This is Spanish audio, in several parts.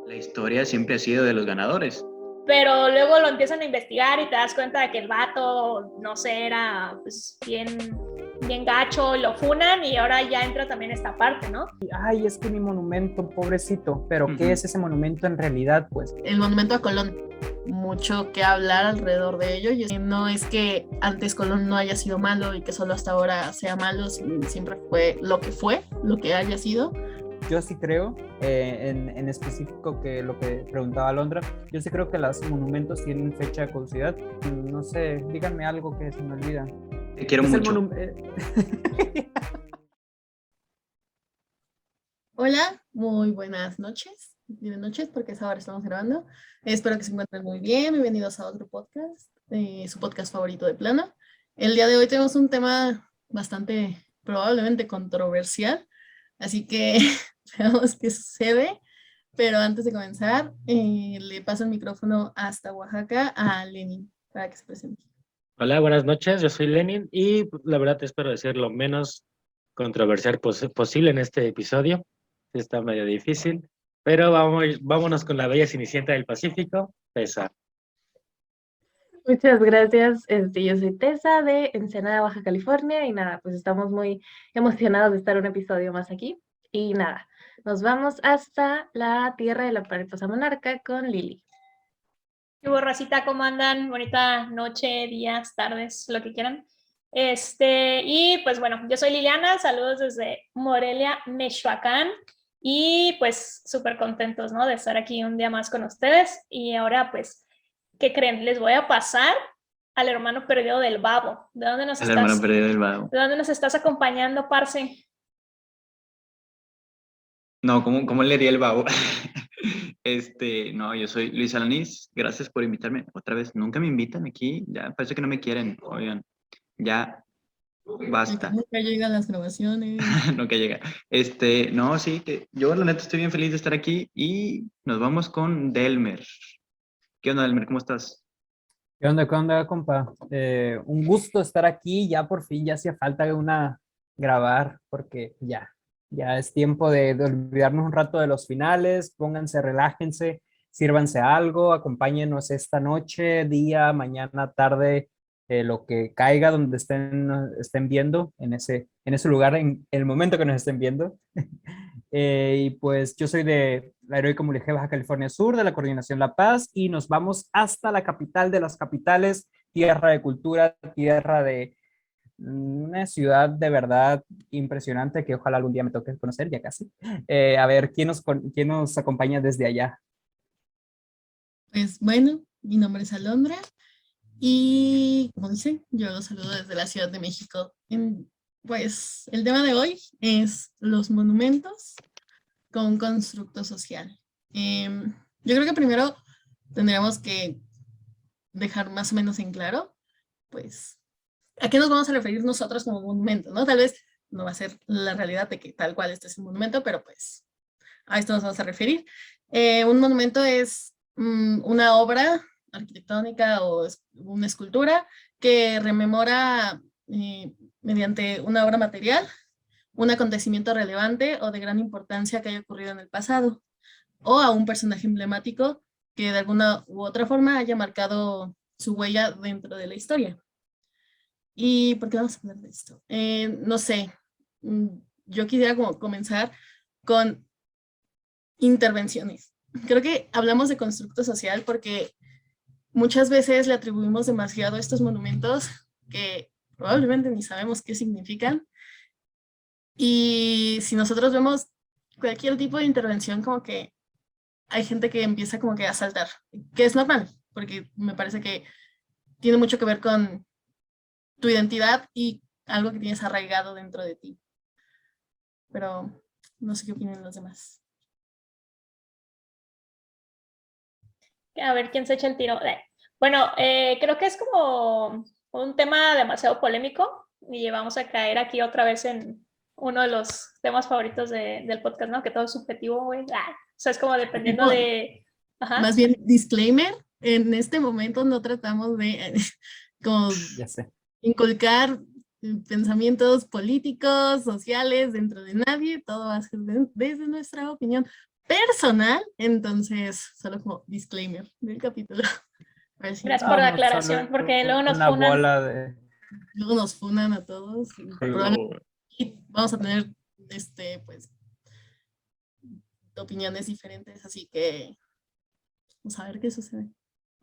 La historia siempre ha sido de los ganadores. Pero luego lo empiezan a investigar y te das cuenta de que el vato, no sé, era pues, bien gacho, lo funan y ahora ya entra también esta parte, ¿no? Ay, es que mi monumento, pobrecito, pero ¿qué es ese monumento en realidad? Pues el monumento a Colón, mucho que hablar alrededor de ello, y no es que antes Colón no haya sido malo y que solo hasta ahora sea malo, siempre fue, lo que haya sido. Yo sí creo, en específico, que lo que preguntaba Alondra, yo sí creo que los monumentos tienen fecha de caducidad. No sé, díganme algo que se me olvida. Te quiero mucho. Hola, muy buenas noches. Buenas noches, porque es ahora estamos grabando. Espero que se encuentren muy bien. Bienvenidos a otro podcast, su podcast favorito de plano. El día de hoy tenemos un tema bastante, probablemente controversial, así que veamos qué sucede. Pero antes de comenzar, le paso el micrófono hasta Oaxaca a Lenin para que se presente. Hola, buenas noches, yo soy Lenin y la verdad espero decir lo menos controversial posible en este episodio. Sí, está medio difícil, pero vámonos con la bella Cenicienta del Pacífico, Tessa. Muchas gracias. Yo soy Tessa de Ensenada, Baja California, y nada, pues estamos muy emocionados de estar un episodio más aquí. Y nada, nos vamos hasta la tierra de la mariposa monarca con Lili. ¿Qué borracita, cómo andan? Bonita noche, días, tardes, lo que quieran. Y pues bueno, yo soy Liliana, saludos desde Morelia, Michoacán, y pues súper contentos, ¿no? De estar aquí un día más con ustedes. Y ahora pues, ¿qué creen? Les voy a pasar al hermano perdido del babo. ¿De dónde nos estás? Hermano perdido del babo. ¿De dónde nos estás acompañando, parce? No, ¿cómo leería el babo? No, yo soy Luis Alanis. Gracias por invitarme otra vez. Nunca me invitan aquí. Ya parece que no me quieren. Oigan, ya basta. Nunca llegan las grabaciones. Nunca llega. No, sí, que yo la neta estoy bien feliz de estar aquí y nos vamos con Delmer. ¿Qué onda, Delmer? ¿Cómo estás? ¿Qué onda, compa? Un gusto estar aquí. Ya por fin, ya hacía falta grabar, porque ya es tiempo de olvidarnos un rato de los finales. Pónganse, relájense, sírvanse algo, acompáñenos esta noche, día, mañana, tarde, lo que caiga donde estén viendo, en ese lugar, en el momento que nos estén viendo. Y pues yo soy de la Heroica Mulegé, Baja California Sur, de la Coordinación La Paz, y nos vamos hasta la capital de las capitales, tierra de cultura, tierra de una ciudad de verdad impresionante que ojalá algún día me toque conocer, ya casi. A ver, ¿quién nos acompaña desde allá? Pues bueno, mi nombre es Alondra y como dicen, yo los saludo desde la Ciudad de México. Pues el tema de hoy es los monumentos con constructo social. Yo creo que primero tendríamos que dejar más o menos en claro, pues, ¿a qué nos vamos a referir nosotros como monumento? ¿No? Tal vez no va a ser la realidad de que tal cual este es un monumento, pero pues a esto nos vamos a referir. Un monumento es una obra arquitectónica o una escultura que rememora mediante una obra material un acontecimiento relevante o de gran importancia que haya ocurrido en el pasado, o a un personaje emblemático que de alguna u otra forma haya marcado su huella dentro de la historia. ¿Y por qué vamos a hablar de esto? No sé, yo quisiera comenzar con intervenciones. Creo que hablamos de constructo social porque muchas veces le atribuimos demasiado a estos monumentos que probablemente ni sabemos qué significan. Y si nosotros vemos cualquier tipo de intervención, como que hay gente que empieza como que a saltar, que es normal, porque me parece que tiene mucho que ver con tu identidad y algo que tienes arraigado dentro de ti. Pero no sé qué opinan los demás. A ver quién se echa el tiro. Bueno, creo que es como un tema demasiado polémico y vamos a caer aquí otra vez en uno de los temas favoritos del podcast, ¿no? Que todo es subjetivo, güey. O sea, es como dependiendo de... Ajá. Más bien, disclaimer, en este momento no tratamos de como Ya sé. inculcar pensamientos políticos, sociales dentro de nadie, todo va a ser desde nuestra opinión personal, entonces solo como disclaimer del capítulo. A ver si Gracias por la Vamos, aclaración, solo porque luego nos una funan. bola de... luego nos funan a todos. Y probablemente vamos a tener pues opiniones diferentes, así que vamos a ver qué sucede.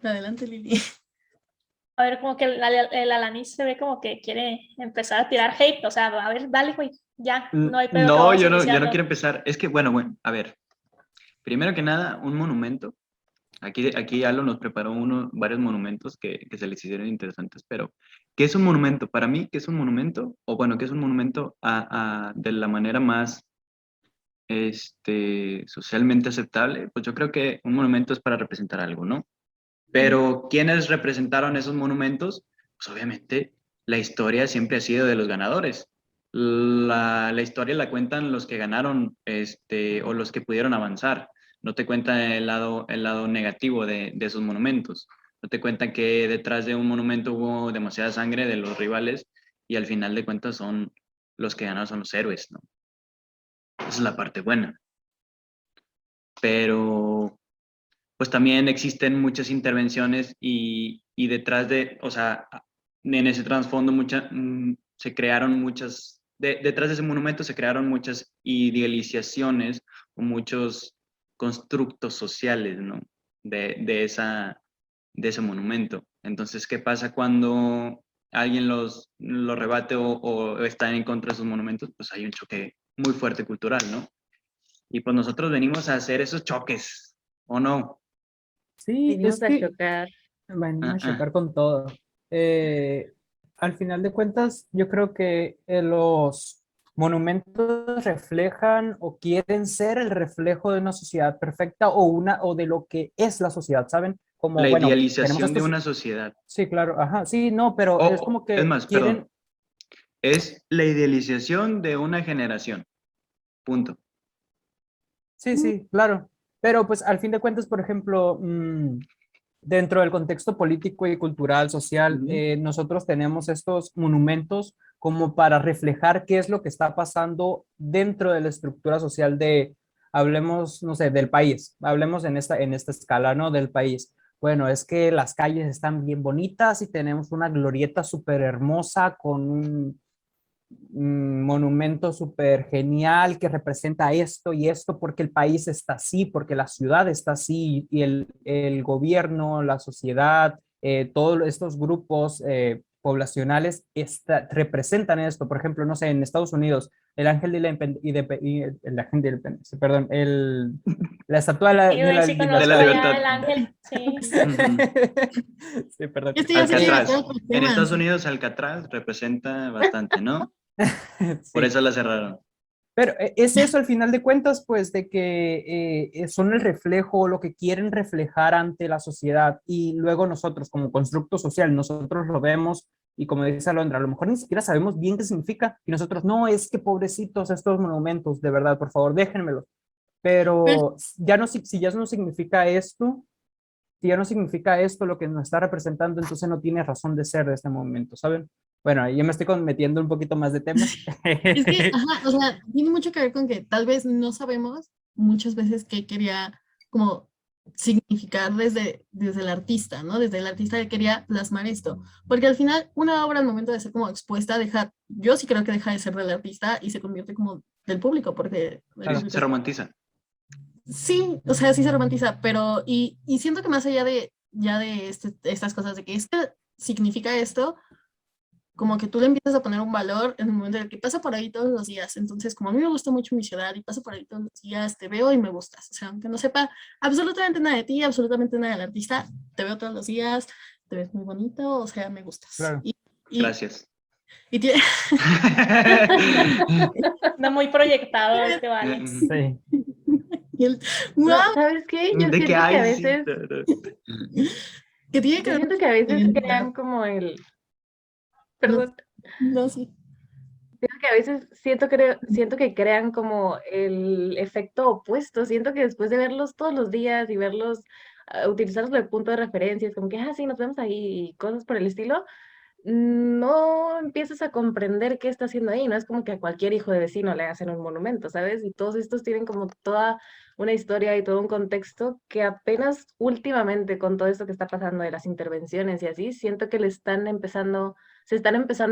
Adelante, Lili. A ver, como que el Alanis se ve como que quiere empezar a tirar hate. O sea, a ver, dale, güey. Ya, no hay pedo que No, vamos yo no iniciando. quiero empezar. Es que, bueno, a ver. Primero que nada, un monumento. Aquí Alo nos preparó varios monumentos que se les hicieron interesantes, pero ¿qué es un monumento? Para mí, ¿qué es un monumento? O bueno, ¿qué es un monumento de la manera más socialmente aceptable? Pues yo creo que un monumento es para representar algo, ¿no? Pero ¿quiénes representaron esos monumentos? Pues obviamente la historia siempre ha sido de los ganadores. La historia la cuentan los que ganaron o los que pudieron avanzar. No te cuentan el lado negativo de esos monumentos. No te cuentan que detrás de un monumento hubo demasiada sangre de los rivales y al final de cuentas son los que ganaron, son los héroes, ¿no? Esa es la parte buena. Pero pues también existen muchas intervenciones y detrás o sea, en ese trasfondo se crearon detrás de ese monumento se crearon muchas idealizaciones o muchos constructos sociales, ¿no? De ese monumento. Entonces, ¿qué pasa cuando alguien lo rebate o está en contra de esos monumentos? Pues hay un choque muy fuerte cultural, ¿no? Y pues nosotros venimos a hacer esos choques, ¿o no? Sí, Venimos es a que chocar. venimos a chocar con todo. Al final de cuentas, yo creo que los monumentos reflejan o quieren ser el reflejo de una sociedad perfecta o de lo que es la sociedad, ¿saben? Como, La bueno, tenemos idealización de estos... una sociedad. Sí, claro, ajá, sí, no, pero es como Es que más, quieren... perdón, es la idealización de una generación. Punto. Sí, sí, claro. Pero pues al fin de cuentas, por ejemplo, dentro del contexto político y cultural, social, Ujú. nosotros tenemos estos monumentos como para reflejar qué es lo que está pasando dentro de la estructura social hablemos, no sé, del país, hablemos en esta escala, ¿no? Del país. Bueno, es que las calles están bien bonitas y tenemos una glorieta súper hermosa con un monumento súper genial que representa esto y esto porque el país está así, porque la ciudad está así y el gobierno, la sociedad, todos estos grupos poblacionales representan esto. Por ejemplo, no sé, en Estados Unidos, el ángel de la el ángel de la independencia, perdón, la estatua Sí, de güey, la sí De la conozco libertad. allá libertad. el ángel. Sí. Sí, perdón. Yo estoy así de Alcatraz. acuerdo con En temas. Estados Unidos, Alcatraz representa bastante, ¿no? Por Sí. eso la cerraron. Pero es eso al final de cuentas, pues, de que son el reflejo, lo que quieren reflejar ante la sociedad y luego nosotros como constructo social, nosotros lo vemos y como dice Alondra, a lo mejor ni siquiera sabemos bien qué significa y nosotros, no, es que pobrecitos estos monumentos, de verdad, por favor, déjenmelos. Pero Pero ya no, si ya no significa esto, si ya no significa esto lo que nos está representando, entonces no tiene razón de ser de este momento, ¿saben? Bueno, yo me estoy metiendo un poquito más de temas. es que, ajá, o sea, tiene mucho que ver con que tal vez no sabemos muchas veces qué quería como significar desde el artista, ¿no? Desde el artista que quería plasmar esto. Porque al final, una obra al momento de ser como expuesta, yo sí creo que deja de ser del artista y se convierte como del público, porque Claro. Se romantiza. sí, o sea, sí se romantiza, pero, y siento que más allá de, estas cosas de que es que significa esto, como que tú le empiezas a poner un valor en el momento en el que pasa por ahí todos los días. Entonces, como a mí me gusta mucho mi ciudad y paso por ahí todos los días, te veo y me gustas. O sea, aunque no sepa absolutamente nada de ti, absolutamente nada del artista, te veo todos los días, te ves muy bonito, o sea, me gustas. Claro. Gracias. Y tiene... No muy proyectado este vale. Sí. y el, No, ¡guau! ¿sabes qué? Yo ¿De qué siento que a hay? Sí. veces, Que tiene que yo ver siento que a veces con- crean como el, No, perdón, no, sí. siento que a veces siento que crean como el efecto opuesto. Siento que después de verlos todos los días y verlos, utilizarlos de punto de referencia, es como que, sí, nos vemos ahí y cosas por el estilo, no empiezas a comprender qué está haciendo ahí. No es como que a cualquier hijo de vecino le hacen un monumento, ¿sabes? Y todos estos tienen como toda una historia y todo un contexto que apenas últimamente con todo esto que está pasando de las intervenciones y así, siento que se están empezando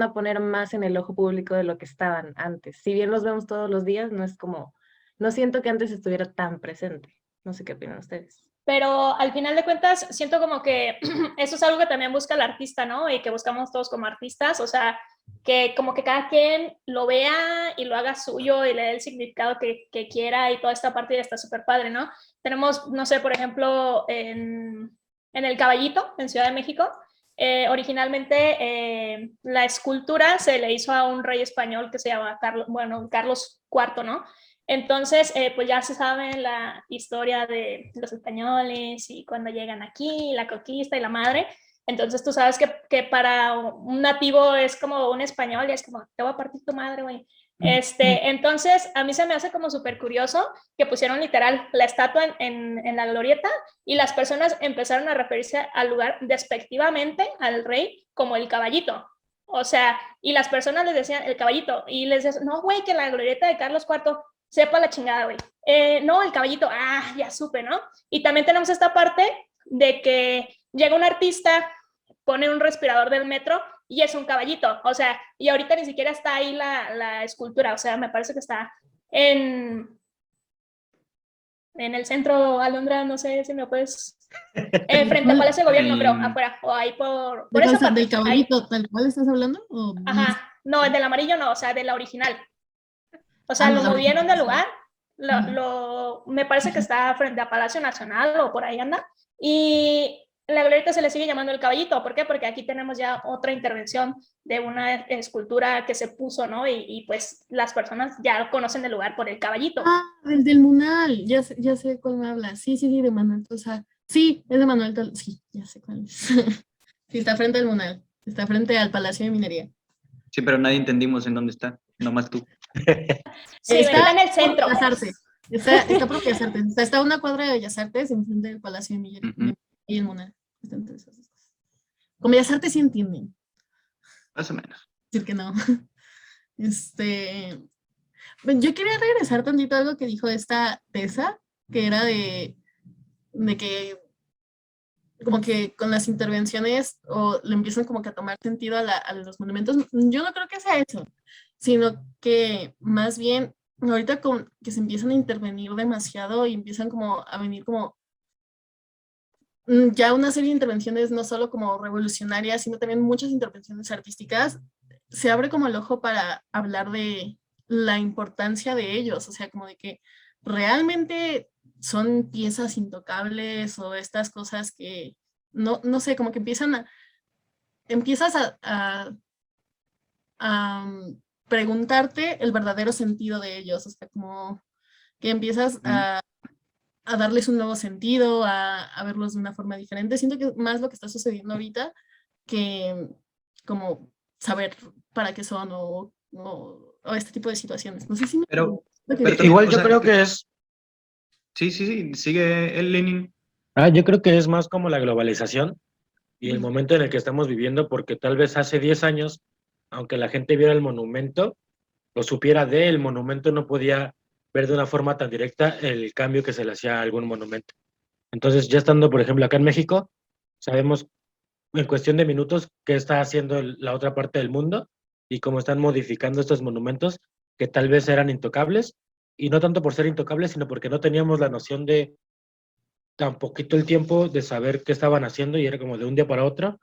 a poner más en el ojo público de lo que estaban antes. Si bien los vemos todos los días, no siento que antes estuviera tan presente. No sé qué opinan ustedes. Pero al final de cuentas, siento como que eso es algo que también busca el artista, ¿no? Y que buscamos todos como artistas, o sea, que como que cada quien lo vea y lo haga suyo y le dé el significado que quiera y toda esta parte ya está súper padre, ¿no? Tenemos, no sé, por ejemplo, en El Caballito, en Ciudad de México, originalmente la escultura se le hizo a un rey español que se llama Carlos IV, ¿no? Entonces, pues ya se sabe la historia de los españoles y cuando llegan aquí, la conquista y la madre. Entonces, tú sabes que para un nativo es como un español y es como, te voy a partir tu madre, güey. Entonces, a mí se me hace como súper curioso que pusieron literal la estatua en la glorieta y las personas empezaron a referirse al lugar despectivamente al rey como el caballito. O sea, y las personas les decían el caballito y les decían, no, güey, que la glorieta de Carlos IV sepa la chingada, güey. No, el caballito, ya supe, ¿no? Y también tenemos esta parte de que llega un artista, pone un respirador del metro y es un caballito, o sea, y ahorita ni siquiera está ahí la escultura, o sea, me parece que está en el centro, Alondra, no sé si me puedes... frente al Palacio de Gobierno, creo, afuera, o ahí por esa parte. ¿Del caballito tal cual estás hablando? ¿O ajá, no, el del amarillo no, o sea, de la original. O sea, lo movieron del lugar, me parece que está frente a Palacio Nacional o por ahí anda, y la glorieta se le sigue llamando el caballito. ¿Por qué? Porque aquí tenemos ya otra intervención de una escultura que se puso, ¿no? Y pues las personas ya conocen el lugar por el caballito. El del Munal, ya sé cuál me habla. Sí, de Manuel Tosa. Sí, es de Manuel Tosa. Sí, ya sé cuál es. Sí, está frente al Munal, está frente al Palacio de Minería. Sí, pero nadie entendimos en dónde está, nomás tú. Sí, está en el centro. Bellas Artes. Está por Bellas Artes. O sea, está a una cuadra de Bellas Artes enfrente del Palacio de Minería y el Munal. Está entre esas dos cosas. Con Bellas Artes sí entienden. Más o menos. Decir que no. Yo quería regresar tantito a algo que dijo esta Tessa, que era de que como que con las intervenciones o le empiezan como que a tomar sentido a los monumentos. Yo no creo que sea eso, sino que más bien ahorita que se empiezan a intervenir demasiado y empiezan como a venir como ya una serie de intervenciones no solo como revolucionarias, sino también muchas intervenciones artísticas, se abre como el ojo para hablar de la importancia de ellos, o sea, como de que realmente son piezas intocables o estas cosas que, no sé, como que empiezas a preguntarte el verdadero sentido de ellos, o sea, como que empiezas a darles un nuevo sentido, a verlos de una forma diferente. Siento que es más lo que está sucediendo ahorita que como saber para qué son o este tipo de situaciones. No sé si pero igual o yo sea, creo que es... Sí, sigue el Lenin. yo creo que es más como la globalización y el momento en el que estamos viviendo, porque tal vez hace 10 años, aunque la gente viera el monumento, o supiera del monumento, no podía ver de una forma tan directa el cambio que se le hacía a algún monumento. Entonces, ya estando, por ejemplo, acá en México, sabemos en cuestión de minutos qué está haciendo la otra parte del mundo y cómo están modificando estos monumentos que tal vez eran intocables, y no tanto por ser intocables, sino porque no teníamos la noción de tan poquito el tiempo de saber qué estaban haciendo y era como de un día para otro.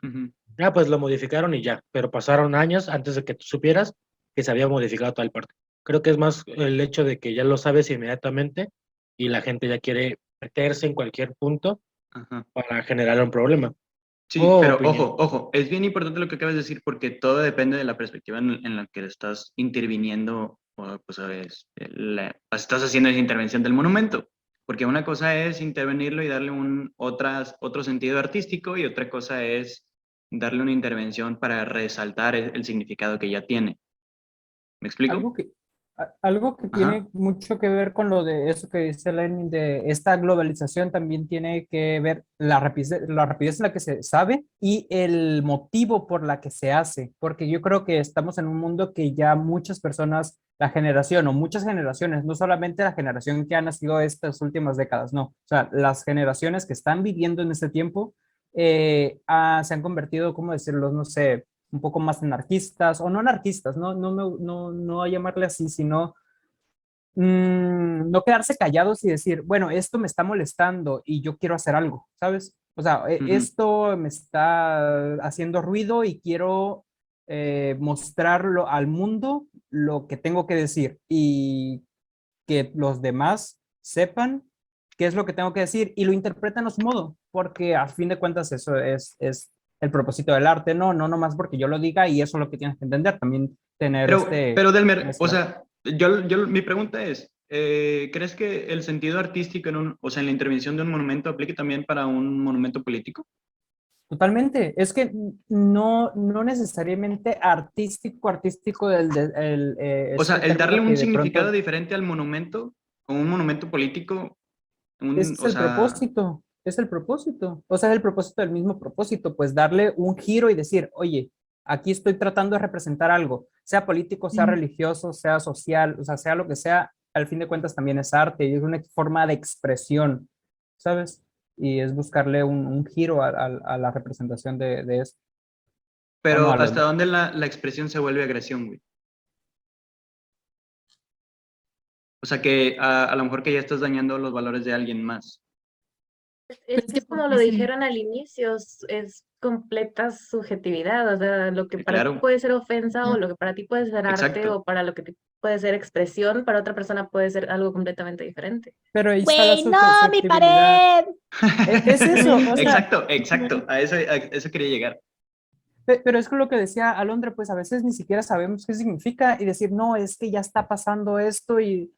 Pues lo modificaron y ya, pero pasaron años antes de que tú supieras que se había modificado tal parte. Creo que es más el hecho de que ya lo sabes inmediatamente y la gente ya quiere meterse en cualquier punto para generar un problema. Sí, pero ojo, es bien importante lo que acabas de decir porque todo depende de la perspectiva en la que estás interviniendo o pues sabes, estás haciendo esa intervención del monumento. Porque una cosa es intervenirlo y darle otro sentido artístico y otra cosa es darle una intervención para resaltar el significado que ya tiene. ¿Me explico? Algo que tiene mucho que ver con lo de eso que dice Lenin, de esta globalización también tiene que ver la rapidez en la que se sabe y el motivo por la que se hace, porque yo creo que estamos en un mundo que ya muchas personas, la generación o muchas generaciones, no solamente la generación que ha nacido estas últimas décadas, no, o sea, las generaciones que están viviendo en este tiempo se han convertido, ¿cómo decirlo? No sé, un poco más anarquistas, o no anarquistas, no a llamarle así, sino no quedarse callados y decir, bueno, esto me está molestando y yo quiero hacer algo, ¿sabes? O sea, esto me está haciendo ruido y quiero mostrarlo al mundo lo que tengo que decir y que los demás sepan qué es lo que tengo que decir y lo interpreten a su modo, porque a fin de cuentas eso es el propósito del arte, no nomás porque yo lo diga y eso es lo que tienes que entender, también tener Pero Delmer, o sea, mi pregunta es, ¿crees que el sentido artístico o sea, en la intervención de un monumento aplique también para un monumento político? Totalmente, es que no necesariamente artístico O sea, este el darle término un que de significado pronto diferente al monumento, o un monumento político, ese es o el sea, propósito, es el propósito, o sea, es el propósito del mismo propósito, pues darle un giro y decir, oye, aquí estoy tratando de representar algo, sea político, sea religioso, sea social, o sea lo que sea, al fin de cuentas también es arte y es una forma de expresión, ¿sabes? Y es buscarle un giro a la representación de esto, ¿o no, pero ¿hasta Alondra? dónde la expresión se vuelve agresión, güey? O sea, que a lo mejor que ya estás dañando los valores de alguien más. Es Es que que es como porque lo sí. dijeron al inicio, es completa subjetividad, o sea, lo que para ti Claro, puede ser ofensa o lo que para ti puede ser arte exacto. o para lo que puede ser expresión, para otra persona puede ser algo completamente diferente. Pero ahí está la Güey, no, mi subjetividad. pared. Es eso, o sea, Exacto, a eso quería llegar. pero es con lo que decía Alondra, pues a veces ni siquiera sabemos qué significa y decir, no, es que ya está pasando esto y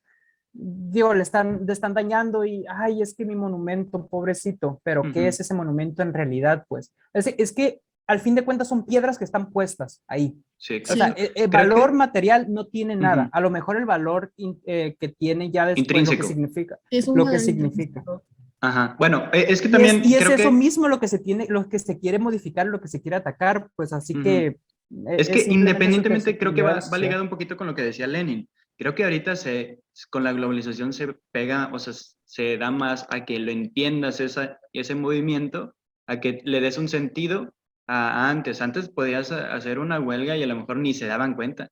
digo, le están dañando y, ay, es que mi monumento, pobrecito, pero ¿qué Ujú. es ese monumento en realidad? Pues es que al fin de cuentas son piedras que están puestas ahí. Sí, O sea, exacto. Sí, el Creo valor que material no tiene nada. ujú, A lo mejor el valor que tiene ya después, intrínseco. es un lo que valor significa. intrínseco. Ajá. Bueno, es que también Y es creo eso que mismo lo que se tiene, lo que se quiere modificar, lo que se quiere atacar, pues así ujú, que es es que simplemente independientemente creo que subjetividad de la va sociedad. ligado un poquito con lo que decía Lenin. Creo que ahorita con la globalización se pega, o sea, se da más a que lo entiendas ese movimiento, a que le des un sentido a antes. Antes podías hacer una huelga y a lo mejor ni se daban cuenta,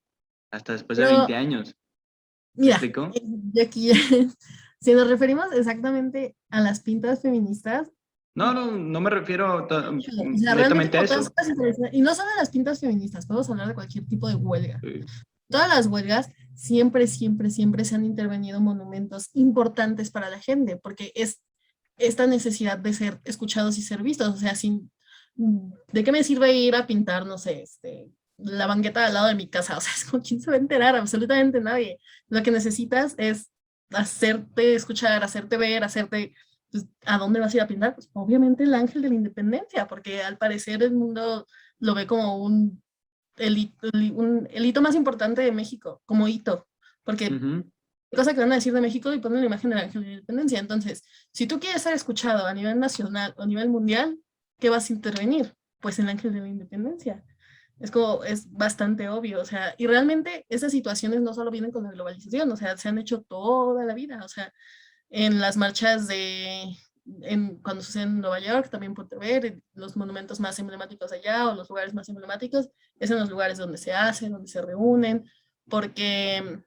hasta después de Pero 20 años. ¿Me mira, explico? y aquí, si nos referimos exactamente a las pintas feministas, No me refiero o sea, realmente netamente a como todas eso. estas y no solo las pintas feministas, podemos hablar de cualquier tipo de huelga. Sí. Todas las huelgas siempre se han intervenido monumentos importantes para la gente, porque es esta necesidad de ser escuchados y ser vistos, o sea, ¿de qué me sirve ir a pintar, no sé, la banqueta al lado de mi casa? O sea, es como, ¿quién se va a enterar? Absolutamente nadie. Lo que necesitas es hacerte escuchar, hacerte ver, pues, ¿a dónde vas a ir a pintar? Pues obviamente el Ángel de la Independencia, porque al parecer el mundo lo ve como el hito más importante de México, como hito, porque Ujú. cosa que van a decir de México y ponen la imagen del Ángel de la Independencia. Entonces, si tú quieres ser escuchado a nivel nacional o a nivel mundial, ¿qué vas a intervenir? Pues el Ángel de la Independencia. Es como, es bastante obvio, o sea, y realmente esas situaciones no solo vienen con la globalización, o sea, se han hecho toda la vida, o sea, en las marchas cuando sucede en Nueva York, también puede ver los monumentos más emblemáticos allá o los lugares más emblemáticos, es en los lugares donde se hacen, donde se reúnen, porque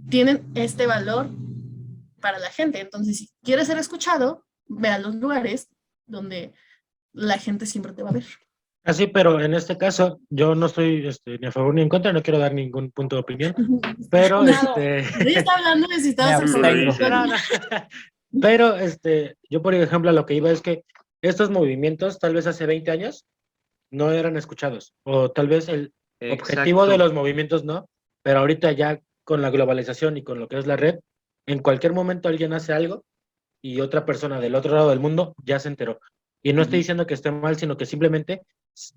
tienen este valor para la gente. Entonces, si quieres ser escuchado, ve a los lugares donde la gente siempre te va a ver. Así, pero en este caso, yo no estoy ni a favor ni en contra, no quiero dar ningún punto de opinión, pero Nada. Ella está hablando de si Me estabas Lo abstengo. dice. no, no. Pero yo, por ejemplo, a lo que iba es que estos movimientos, tal vez hace 20 años, no eran escuchados, o tal vez el objetivo de Exacto. los movimientos no, pero ahorita ya con la globalización y con lo que es la red, en cualquier momento alguien hace algo y otra persona del otro lado del mundo ya se enteró. Y no estoy Ujú. diciendo que esté mal, sino que simplemente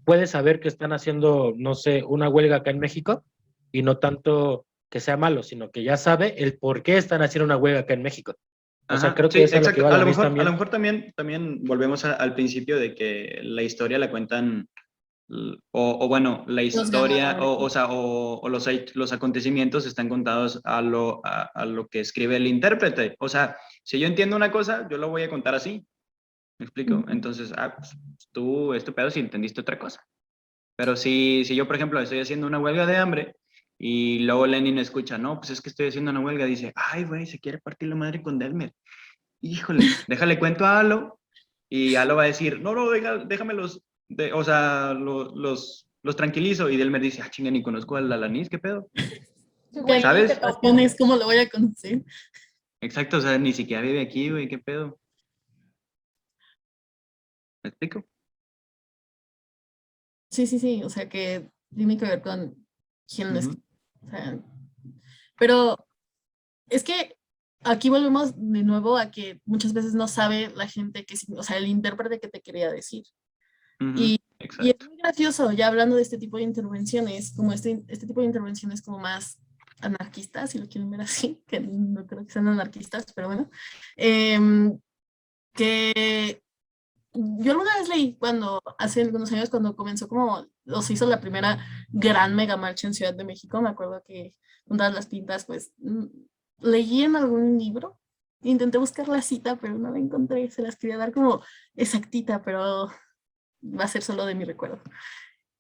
puedes saber que están haciendo, no sé, una huelga acá en México y no tanto que sea malo, sino que ya sabe el por qué están haciendo una huelga acá en México. O sea, Ajá, creo sí, que eso es lo que exacto. iba A lo Alanis mejor, también. también volvemos al principio de que la historia la cuentan, o bueno, la Los historia, ganadores. o sea, o los acontecimientos están contados a lo que escribe el intérprete. O sea, si yo entiendo una cosa, yo lo voy a contar así. ¿Me explico? Ujú. Entonces, pues, tú, es tu pedo si entendiste otra cosa. Pero si yo, por ejemplo, estoy haciendo una huelga de hambre y luego Lenin escucha, no, pues es que estoy haciendo una huelga, dice, ay, güey, se quiere partir la madre con Delmer. Híjole, déjale cuento a Alo y Alo va a decir, no, déjame o sea, los tranquilizo. Y Delmer dice, ah, chinga, ni conozco al Alanis, ¿qué pedo? Güey, ni te ¿Sabes? topo. ¿Cómo lo voy a conocer? Exacto, o sea, ni siquiera vive aquí, güey, ¿qué pedo? ¿Me explico? Sí, sí, sí, o sea que tiene que ver con quién lo Ujú. escribe. O sea, pero es que aquí volvemos de nuevo a que muchas veces no sabe la gente o sea, el intérprete que te quería decir. Ujú, Y es exacto. muy gracioso, ya hablando de este tipo de intervenciones, como este tipo de intervenciones como más anarquistas, si lo quieren ver así, que no creo que sean anarquistas, pero bueno, em, que yo alguna vez leí cuando, hace algunos años, cuando comenzó como, o se hizo la primera gran mega marcha en Ciudad de México, me acuerdo que juntas las pintas, pues leí en algún libro, intenté buscar la cita, pero no la encontré, se las quería dar como exactita, pero va a ser solo de mi recuerdo.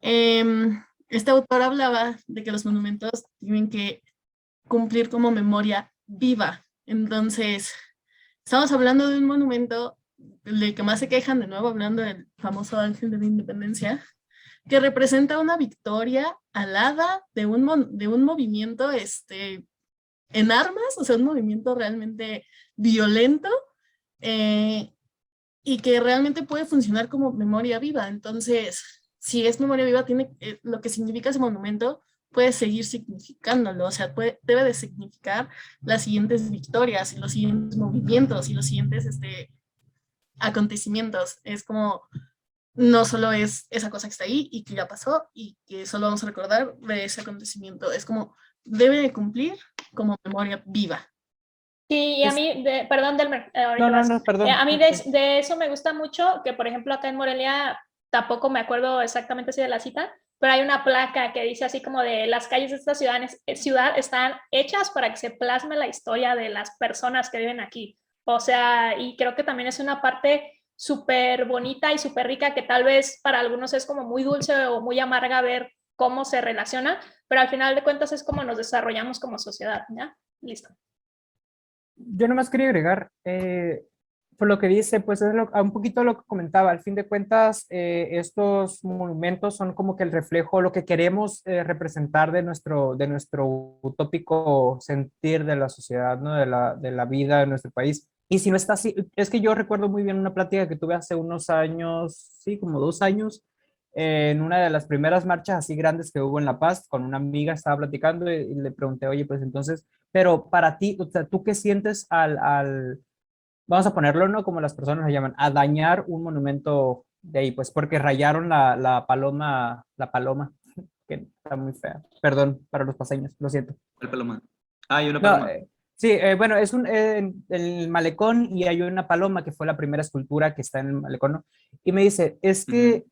Este autor hablaba de que los monumentos tienen que cumplir como memoria viva. Entonces, estamos hablando de un monumento del que más se quejan, de nuevo hablando del famoso Ángel de la Independencia, que representa una victoria alada de un movimiento en armas, o sea, un movimiento realmente violento, eh, y que realmente puede funcionar como memoria viva. Entonces, si es memoria viva, lo que significa ese monumento puede seguir significándolo, o sea, debe de significar las siguientes victorias y los siguientes movimientos y los siguientes acontecimientos. Es como, no solo es esa cosa que está ahí y que ya pasó y que solo vamos a recordar de ese acontecimiento, es como, debe de cumplir como memoria viva. Sí, y a Es- mí, perdón, ahorita No, no, vas. no, perdón. A mí de eso me gusta mucho, que por ejemplo acá en Morelia, tampoco me acuerdo exactamente así de la cita, pero hay una placa que dice así como de las calles de esta ciudad están hechas para que se plasme la historia de las personas que viven aquí. O sea, y creo que también es una parte súper bonita y súper rica que tal vez para algunos es como muy dulce o muy amarga ver cómo se relaciona, pero al final de cuentas es como nos desarrollamos como sociedad, ¿ya? Listo. Yo nomás quería agregar, por lo que dice, pues es un poquito lo que comentaba. Al fin de cuentas, estos monumentos son como que el reflejo, lo que queremos representar de nuestro utópico sentir de la sociedad, ¿no? De la vida de nuestro país. Y si no está así, es que yo recuerdo muy bien una plática que tuve hace unos años, sí, como 2 años, en una de las primeras marchas así grandes que hubo en La Paz, con una amiga estaba platicando y le pregunté, oye, pues entonces, pero para ti, o sea, ¿tú qué sientes vamos a ponerlo, ¿no? Como las personas lo llaman, a dañar un monumento de ahí? Pues porque rayaron la paloma, que está muy fea. Perdón para los paseños, lo siento. ¿Cuál paloma? Ah, hay una No, paloma. sí, bueno, es en el malecón y hay una paloma que fue la primera escultura que está en el malecón, ¿no? Y me dice, es Ujú. que,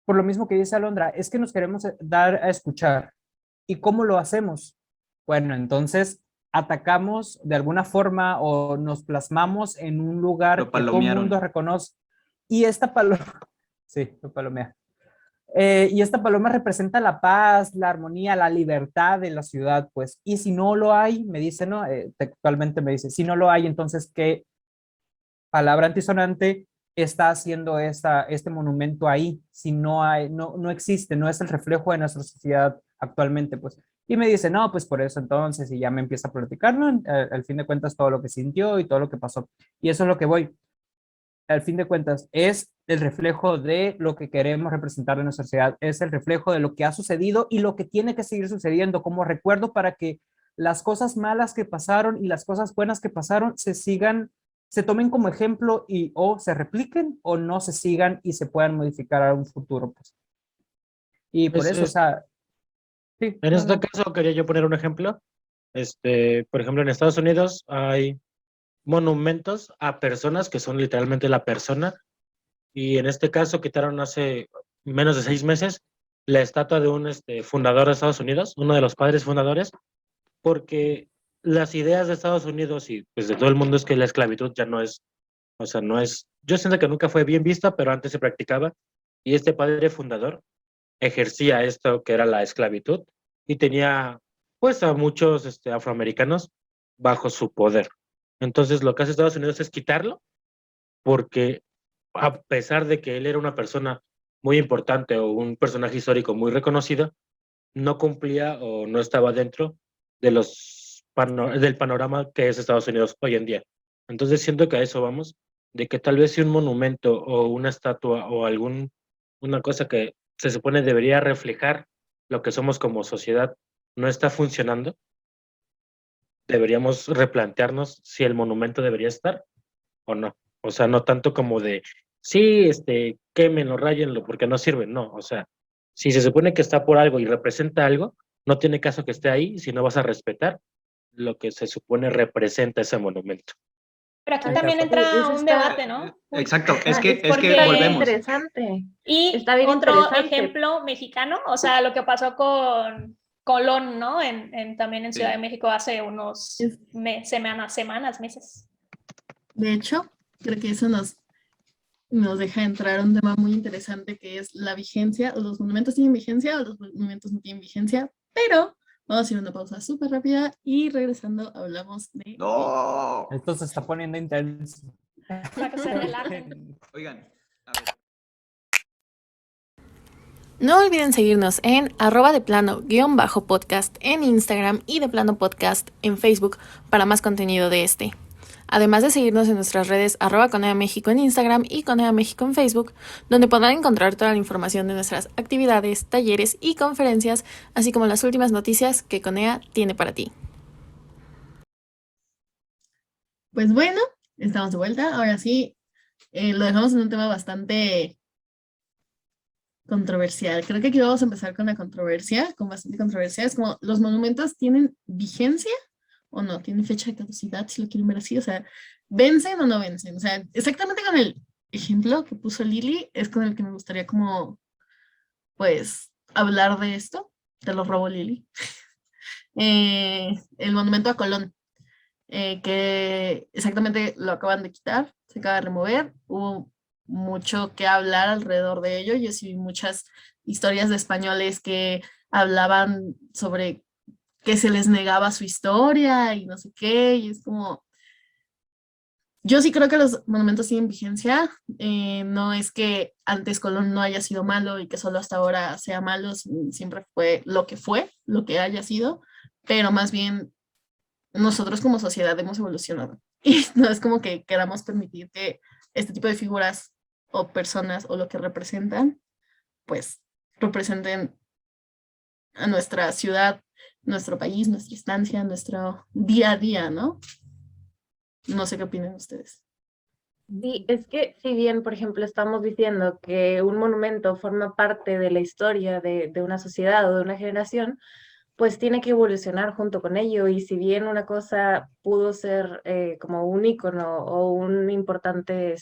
por lo mismo que dice Alondra, es que nos queremos dar a escuchar. ¿Y cómo lo hacemos? Bueno, entonces atacamos de alguna forma o nos plasmamos en un lugar Lo que todo el palomearon. mundo reconoce. Y esta paloma, sí, lo palomea. Y esta paloma representa la paz, la armonía, la libertad de la ciudad, pues. Y si no lo hay, me dice, ¿no? Textualmente me dice, si no lo hay, entonces, ¿qué palabra antisonante está haciendo este monumento ahí? Si no hay, no existe, no es el reflejo de nuestra sociedad actualmente, pues. Y me dice, no, pues por eso entonces, y ya me empieza a platicar, ¿no? Al fin de cuentas, todo lo que sintió y todo lo que pasó. Y eso es lo que voy. Al fin de cuentas, es el reflejo de lo que queremos representar de nuestra sociedad, es el reflejo de lo que ha sucedido y lo que tiene que seguir sucediendo como recuerdo para que las cosas malas que pasaron y las cosas buenas que pasaron se tomen como ejemplo y o se repliquen o no se sigan y se puedan modificar a un futuro, pues. Y por Es, eso, o es- sea, Sí, En este adelante. caso quería yo poner un ejemplo. Por ejemplo, en Estados Unidos hay monumentos a personas que son literalmente la persona, y en este caso quitaron hace menos de 6 meses la estatua de un fundador de Estados Unidos, uno de los padres fundadores, porque las ideas de Estados Unidos y pues de todo el mundo es que la esclavitud ya no es, o sea, no es, yo siento que nunca fue bien vista, pero antes se practicaba, y este padre fundador ejercía esto que era la esclavitud y tenía pues a muchos afroamericanos bajo su poder. Entonces lo que hace Estados Unidos es quitarlo, porque a pesar de que él era una persona muy importante o un personaje histórico muy reconocido, no cumplía o no estaba dentro de del panorama que es Estados Unidos hoy en día. Entonces siento que a eso vamos, de que tal vez si un monumento o una estatua o una cosa que se supone debería reflejar lo que somos como sociedad no está funcionando, deberíamos replantearnos si el monumento debería estar o no. O sea, no tanto como de, sí, quémenlo, ráyenlo, porque no sirve, no. O sea, si se supone que está por algo y representa algo, no tiene caso que esté ahí si no vas a respetar lo que se supone representa ese monumento. Pero aquí ¿Sabes también qué? entra Eso un está, debate, ¿no? Exacto, es ah, que, es es que que está bien volvemos. interesante. Y Está bien otro interesante. ejemplo mexicano, o sea, lo que pasó con Colón, ¿no? También en Ciudad Sí. de México hace unos Es- semanas, meses. De hecho, creo que eso nos deja entrar a un tema muy interesante que es la vigencia. ¿Los monumentos tienen vigencia o los monumentos no tienen vigencia? Pero vamos a ir a una pausa súper rápida y regresando hablamos de... No. Esto se está poniendo intenso. Para que se relajen. Oigan, a ver. No olviden seguirnos en @deplano_podcast en Instagram y de plano podcast en Facebook para más contenido de este. Además de seguirnos en nuestras redes @Conea México en Instagram y Conea México en Facebook, donde podrán encontrar toda la información de nuestras actividades, talleres y conferencias, así como las últimas noticias que Conea tiene para ti. Pues bueno, estamos de vuelta. Ahora sí, lo dejamos en un tema bastante controversial. Creo que aquí vamos a empezar con la controversia, con bastante controversia. Es como, ¿los monumentos tienen vigencia o no? ¿Tienen fecha de caducidad, si lo quieren ver así? O sea, ¿vencen o no vencen? O sea, exactamente con el ejemplo que puso Lili, es con el que me gustaría como, pues, hablar de esto. Te lo robo, Lili. El monumento a Colón, que exactamente lo acaban de quitar, se acaba de remover. Hubo mucho que hablar alrededor de ello. Yo sí vi muchas historias de españoles que hablaban sobre que se les negaba su historia y no sé qué, y es como, yo sí creo que los monumentos tienen vigencia. No es que antes Colón no haya sido malo y que solo hasta ahora sea malo, siempre fue, lo que haya sido, pero más bien nosotros como sociedad hemos evolucionado. Y no es como que queramos permitir que este tipo de figuras o personas o lo que representan, pues representen a nuestra ciudad, nuestro país, nuestra instancia, nuestro día a día, ¿no? No sé qué opinan ustedes. Sí, es que si bien, por ejemplo, estamos diciendo que un monumento forma parte de la historia de una sociedad o de una generación, pues tiene que evolucionar junto con ello. Y si bien una cosa pudo ser como un ícono o un importante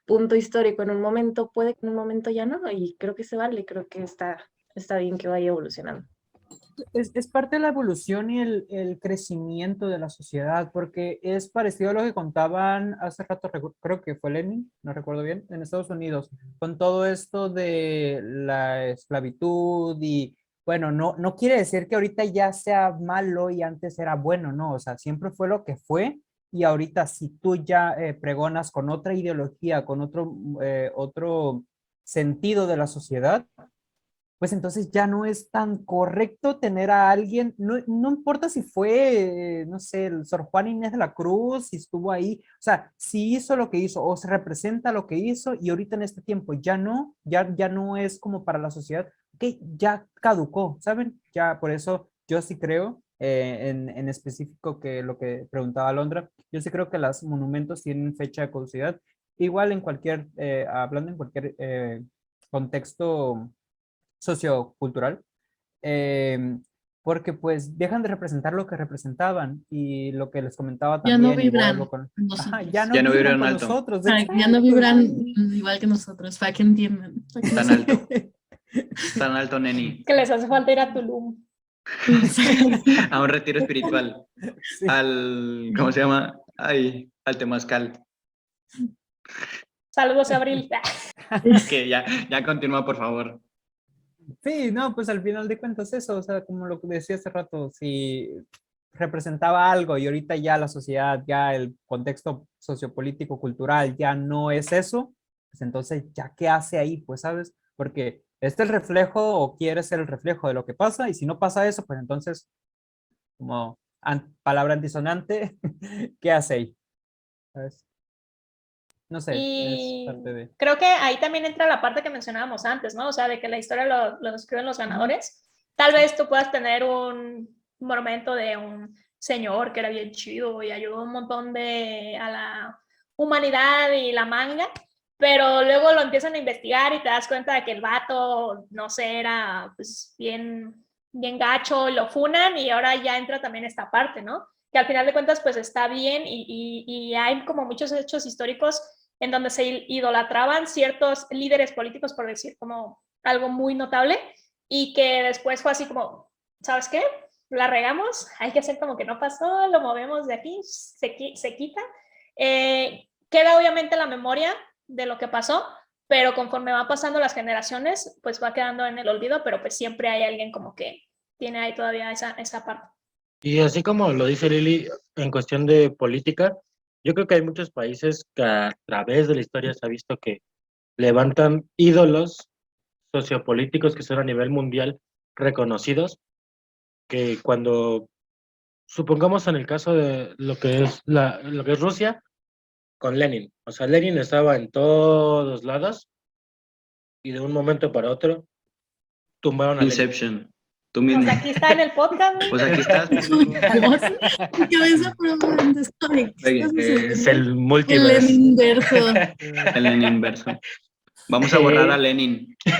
punto histórico en un momento, puede que en un momento ya no. Y creo que se vale, creo que está bien que vaya evolucionando. Es parte de la evolución y el crecimiento de la sociedad, porque es parecido a lo que contaban hace rato, creo que fue Lenin, no recuerdo bien, en Estados Unidos, con todo esto de la esclavitud y, bueno, no quiere decir que ahorita ya sea malo y antes era bueno, no, o sea, siempre fue lo que fue y ahorita si tú ya pregonas con otra ideología, con otro sentido de la sociedad, pues entonces ya no es tan correcto tener a alguien, no importa si fue, no sé, el Sor Juan Inés de la Cruz, si estuvo ahí, o sea, si hizo lo que hizo o se representa lo que hizo y ahorita en este tiempo ya no es como para la sociedad, que ya caducó, ¿saben? Ya por eso yo sí creo, en específico que lo que preguntaba Alondra, yo sí creo que los monumentos tienen fecha de caducidad, igual en cualquier, hablando en cualquier contexto sociocultural, porque pues dejan de representar lo que representaban y lo que les comentaba Ya no también, y vibran vuelvo con... con Ajá, nosotros. ya no Ya no vibran vibran con alto. nosotros, Ya no exacto, vibran sí. igual que nosotros, para que entiendan. para que Tan nos- alto. Tan alto, neni. Que les hace falta ir a Tulum. A un retiro espiritual. Sí. ¿Cómo se llama? Ay, al temazcal. Saludos, Abril. Que ya continúa, por favor. Sí, no, pues al final de cuentas eso, o sea, como lo que decía hace rato, si representaba algo y ahorita ya la sociedad, ya el contexto sociopolítico, cultural ya no es eso, pues entonces ya qué hace ahí, pues sabes, porque este es el reflejo o quiere ser el reflejo de lo que pasa y si no pasa eso, pues entonces como palabra antisonante, ¿qué hace ahí? ¿Sabes? No sé, es Y parte de... creo que ahí también entra la parte que mencionábamos antes, ¿no? O sea, de que la historia lo escriben los ganadores. Tal vez tú puedas tener un monumento de un señor que era bien chido y ayudó un montón a la humanidad y la manga, pero luego lo empiezan a investigar y te das cuenta de que el vato, no sé, era pues bien gacho, lo funan y ahora ya entra también esta parte, ¿no? Que al final de cuentas pues está bien y hay como muchos hechos históricos en donde se idolatraban ciertos líderes políticos, por decir como algo muy notable, y que después fue así como, ¿sabes qué? La regamos, hay que hacer como que no pasó, lo movemos de aquí, se quita. Queda obviamente la memoria de lo que pasó, pero conforme van pasando las generaciones, pues va quedando en el olvido, pero pues siempre hay alguien como que tiene ahí todavía esa parte. Y así como lo dice Lili, en cuestión de política, yo creo que hay muchos países que a través de la historia se ha visto que levantan ídolos sociopolíticos que son a nivel mundial reconocidos, que cuando, supongamos en el caso de lo que es Rusia, con Lenin. O sea, Lenin estaba en todos lados y de un momento para otro tumbaron a Lenin. Inception. Tú mismo. Pues aquí está en el podcast. Pues aquí estás, pendejo. Mi cabeza probablemente está bien. ¿Qué está sucediendo? Es el El multiverso. inverso. El Lenin inverso. Vamos a borrar a Lenin. Y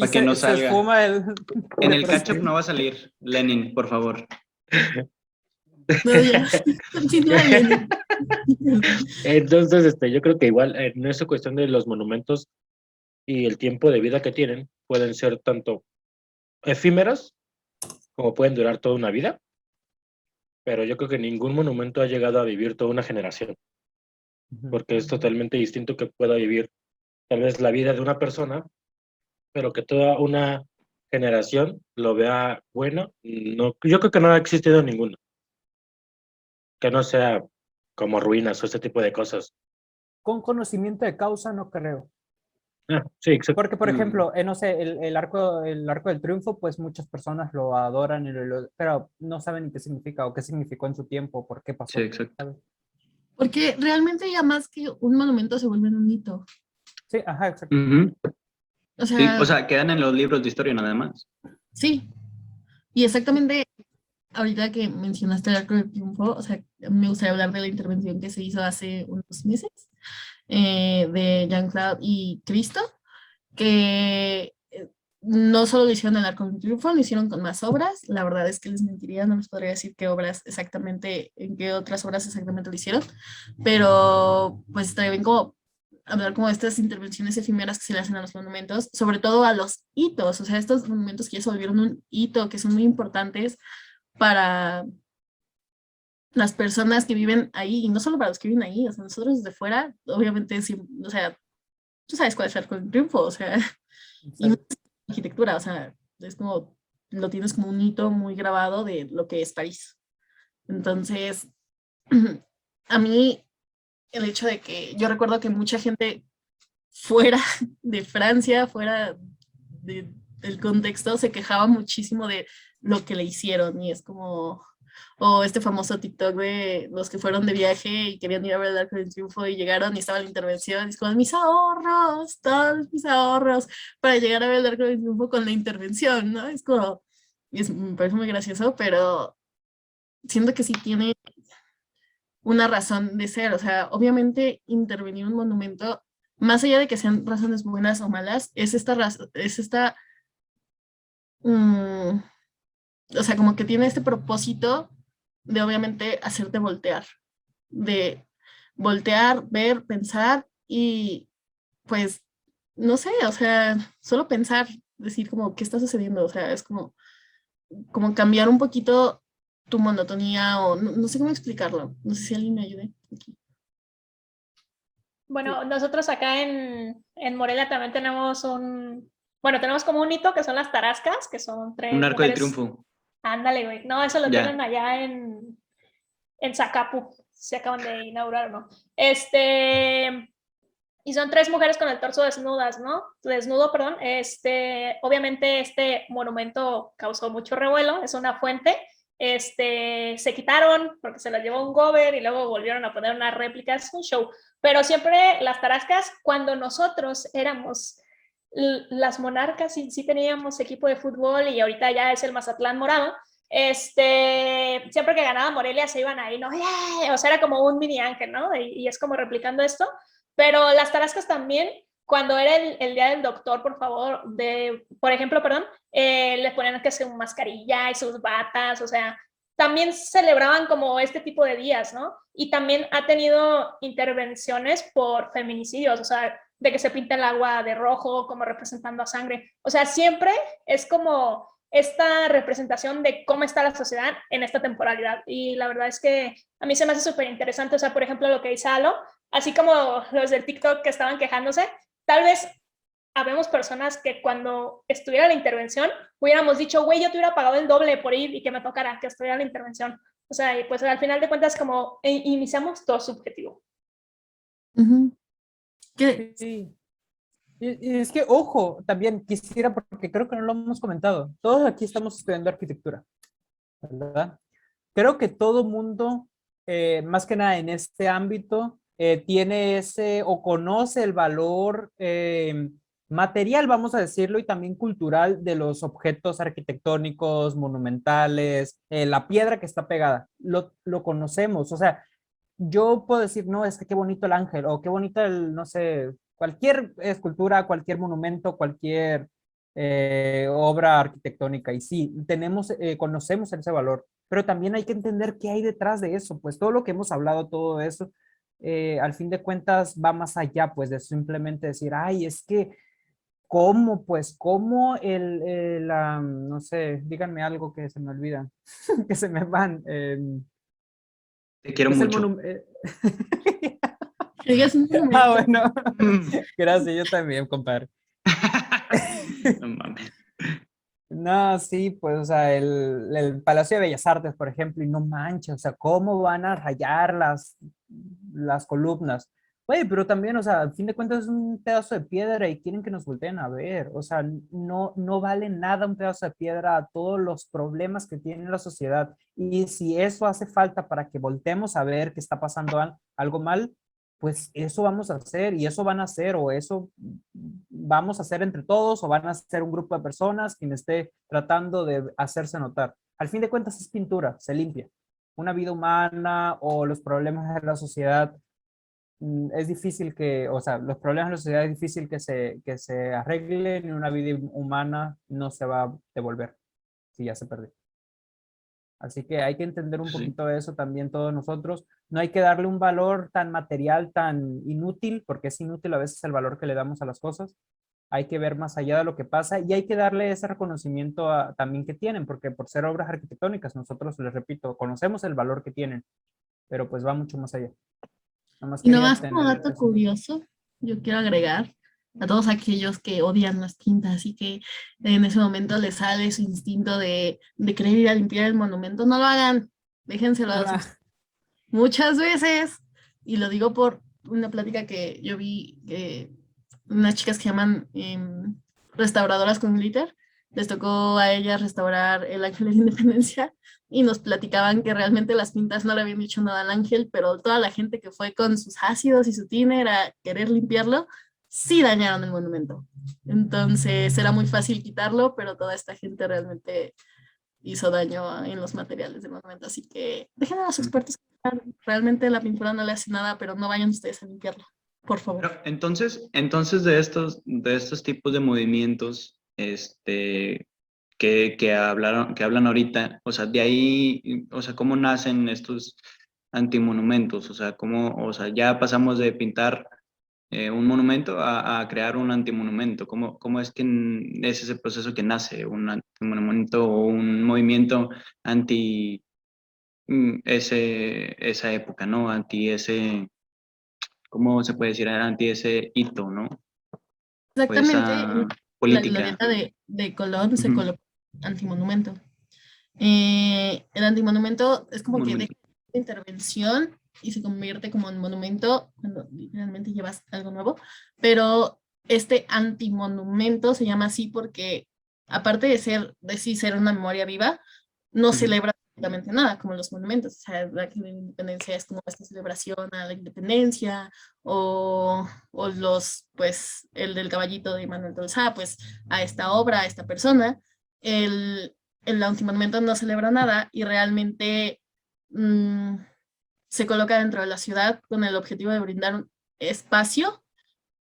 Para que no se salga. esfuma el... En el ketchup no va a salir Lenin, por favor. No, ya. Continúa, Lenin. Entonces, yo creo que igual en esa cuestión de los monumentos y el tiempo de vida que tienen, pueden ser tanto efímeros como pueden durar toda una vida, pero yo creo que ningún monumento ha llegado a vivir toda una generación, porque es totalmente distinto que pueda vivir tal vez la vida de una persona, pero que toda una generación lo vea bueno. No, yo creo que no ha existido ninguno que no sea como ruinas o este tipo de cosas. Con conocimiento de causa no creo. Sí, exacto. Porque, por ejemplo, no sé, el arco del triunfo, pues muchas personas lo adoran, pero no saben ni qué significa o qué significó en su tiempo, por qué pasó. Sí, exacto. ¿Sabes? Porque realmente ya más que un monumento se vuelve un hito. Sí, ajá, exacto. Ujú. O Sí, sea, o sea, quedan en los libros de historia nada más. sí. Y exactamente ahorita que mencionaste el Arco del Triunfo, o sea, me gustaría hablar de la intervención que se hizo hace unos meses de Jean-Claude y Cristo, que no solo lo hicieron en el Arco del Triunfo, lo hicieron con más obras. La verdad es que les mentiría, no les podría decir qué obras exactamente, en qué otras obras exactamente lo hicieron, pero pues estaría bien como hablar como de estas intervenciones efímeras que se le hacen a los monumentos, sobre todo a los hitos, o sea, estos monumentos que ya se volvieron un hito, que son muy importantes para las personas que viven ahí, y no solo para los que viven ahí, o sea, nosotros desde fuera, obviamente, sí, o sea, tú sabes cuál es el Arco del Triunfo, o sea, y no es arquitectura, o sea, es como, lo tienes como un hito muy grabado de lo que es París. Entonces, a mí, el hecho de que yo recuerdo que mucha gente fuera de Francia, fuera del contexto, se quejaba muchísimo de lo que le hicieron, y es como, o este famoso TikTok de los que fueron de viaje y querían ir a ver el Arco del Triunfo y llegaron y estaba la intervención, y es como, mis ahorros, todos mis ahorros, para llegar a ver el Arco del Triunfo con la intervención, ¿no? Es como, me parece muy gracioso, pero siento que sí tiene una razón de ser, o sea, obviamente intervenir un monumento, más allá de que sean razones buenas o malas, es esta mm, o sea, como que tiene este propósito de obviamente hacerte voltear, de voltear, ver, pensar y pues, no sé, o sea, solo pensar, decir como, ¿qué está sucediendo? O sea, es como cambiar un poquito tu monotonía o no sé cómo explicarlo. No sé si alguien me ayude aquí. Bueno, nosotros acá en Morelia también tenemos tenemos como un hito que son las tarascas, que son Un tres arco del mujeres. triunfo. Ándale, güey. No, eso lo Ya. tienen allá en Zacapu. Se acaban de inaugurar, ¿no? Y son tres mujeres con el torso desnudas, ¿no? Desnudo, perdón. Obviamente este monumento causó mucho revuelo, es una fuente. Se quitaron porque se las llevó un gober y luego volvieron a poner una réplica, es un show. Pero siempre las tarascas, cuando nosotros éramos las monarcas, sí teníamos equipo de fútbol y ahorita ya es el Mazatlán Morado. Siempre que ganaba Morelia se iban ahí, ¿no? ¡Yeah! O sea, era como un mini ángel, ¿no? Y es como replicando esto. Pero las tarascas también, cuando era el día del doctor, por ejemplo, perdón, le ponían que su mascarilla y sus batas, o sea, también celebraban como este tipo de días, ¿no? Y también ha tenido intervenciones por feminicidios, o sea, de que se pinta el agua de rojo como representando a sangre. O sea, siempre es como esta representación de cómo está la sociedad en esta temporalidad. Y la verdad es que a mí se me hace súper interesante, o sea, por ejemplo, lo que dice Alo, así como los del TikTok que estaban quejándose, tal vez habemos personas que cuando estuviera la intervención hubiéramos dicho, güey, yo te hubiera pagado el doble por ir y que me tocara que estuviera la intervención. O sea, y pues al final de cuentas como iniciamos todo subjetivo. Ujú. ¿Qué? Sí. Y es que, ojo, también quisiera, porque creo que no lo hemos comentado, todos aquí estamos estudiando arquitectura, ¿verdad? Creo que todo mundo, más que nada en este ámbito, tiene ese o conoce el valor material, vamos a decirlo, y también cultural de los objetos arquitectónicos, monumentales, la piedra que está pegada. Lo conocemos, o sea, yo puedo decir, no, es que qué bonito el ángel, o qué bonito el, no sé, cualquier escultura, cualquier monumento, cualquier obra arquitectónica. Y sí, conocemos ese valor, pero también hay que entender qué hay detrás de eso. Pues todo lo que hemos hablado, todo eso, al fin de cuentas va más allá, pues de simplemente decir, ay, es que, ¿cómo? Pues, ¿cómo no sé, díganme algo que se me olvida, que se me van. Te quiero Es el mucho. monumento. Que digas un Ah, momento. bueno. Mm. Gracias, yo también, compadre. No mames. No, sí, pues, o sea, el Palacio de Bellas Artes, por ejemplo, y no manches, o sea, ¿cómo van a rayar las columnas? Oye, pero también, o sea, al fin de cuentas es un pedazo de piedra y quieren que nos volteen a ver, o sea, no vale nada un pedazo de piedra a todos los problemas que tiene la sociedad. Y si eso hace falta para que voltemos a ver que está pasando algo mal, pues eso vamos a hacer y eso van a hacer o eso vamos a hacer entre todos o van a ser un grupo de personas quien esté tratando de hacerse notar. Al fin de cuentas es pintura, se limpia. Una vida humana o los problemas de la sociedad es difícil o sea, los problemas de la sociedad es difícil que se arreglen y una vida humana no se va a devolver si ya se perdió. Así que hay que entender un Sí. poquito de eso también todos nosotros. No hay que darle un valor tan material, tan inútil, porque es inútil a veces el valor que le damos a las cosas. Hay que ver más allá de lo que pasa y hay que darle ese reconocimiento también que tienen, porque por ser obras arquitectónicas, nosotros, les repito, conocemos el valor que tienen, pero pues va mucho más allá. Nada más Y quería nomás como tener dato eso. curioso, yo quiero agregar a todos aquellos que odian las tintas y que en ese momento les sale su instinto de querer ir a limpiar el monumento, no lo hagan, déjenselo a sus... Muchas veces, y lo digo por una plática que yo vi, que unas chicas que llaman restauradoras con glitter, les tocó a ellas restaurar el Ángel de la Independencia y nos platicaban que realmente las pintas no le habían dicho nada al ángel, pero toda la gente que fue con sus ácidos y su tiner a querer limpiarlo, sí dañaron el monumento. Entonces era muy fácil quitarlo, pero toda esta gente realmente hizo daño en los materiales del monumento. Así que dejen a los expertos. Realmente la pintura no le hace nada, pero no vayan ustedes a limpiarla, por favor. Pero entonces de estos tipos de movimientos, que hablan ahorita, o sea, de ahí, o sea, ¿cómo nacen estos antimonumentos? O sea, o sea, ya pasamos de pintar un monumento a crear un antimonumento. ¿Cómo es que es ese proceso que nace un antimonumento o un movimiento anti esa época, ¿no? Anti ese, ¿cómo se puede decir? Anti ese hito, ¿no? O Exactamente, esa en la política. glorieta de Colón se Ujú. colocó antimonumento. El antimonumento es como que Monumento. deja de intervención y se convierte como en monumento cuando literalmente llevas algo nuevo, pero este antimonumento se llama así porque aparte de sí ser una memoria viva, no Ujú. celebra absolutamente nada, como los monumentos. O sea, la independencia es como esta celebración a la independencia, o los, pues, el del caballito de Manuel Tolsá, pues, a esta obra, a esta persona. El antimonumento no celebra nada y realmente mm, se coloca dentro de la ciudad con el objetivo de brindar un espacio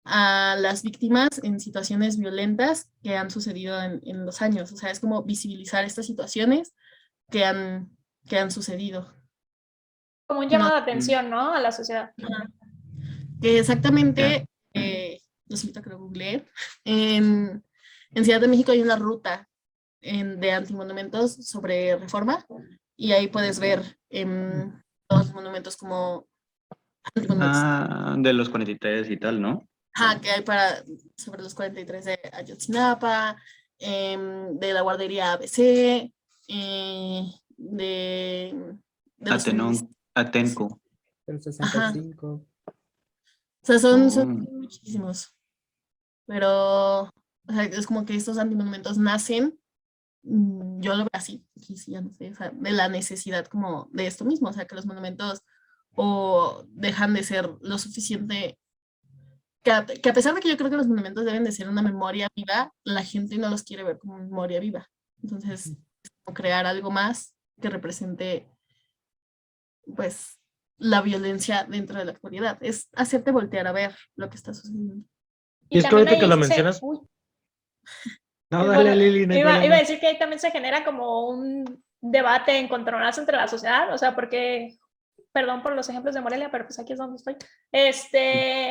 a las víctimas en situaciones violentas que han sucedido en los años. O sea, es como visibilizar estas situaciones que que han sucedido. Como un No, llamado de Mm, atención, ¿no? A la sociedad. que ya. exactamente, lo siento que lo googleé, en Ciudad de México hay una ruta de antimonumentos sobre Reforma y ahí puedes ver todos los monumentos como antimonumentos. Ah, de los 43 y tal, ¿no? Ajá, que hay para sobre los 43 de Ayotzinapa, de la guardería ABC, de los feministas. Atenco. El Ajá, 65. o sea, son Oh, muchísimos, pero o sea, es como que estos antimonumentos nacen, yo lo veo así, aquí sí, ya no sé, o sea, de la necesidad como de esto mismo, o sea, que los monumentos o dejan de ser lo suficiente, que a pesar de que yo creo que los monumentos deben de ser una memoria viva, la gente no los quiere ver como memoria viva. Entonces, es como crear algo más que represente, pues, la violencia dentro de la actualidad. Es hacerte voltear a ver lo que está sucediendo. Y Y es que también ahorita que ahí lo se, mencionas, uy, no, bueno, dale, Lili, no hay iba a problema. decir que ahí también se genera como un debate encontronazo entre la sociedad, o sea, porque, perdón por los ejemplos de Morelia, pero pues aquí es donde estoy.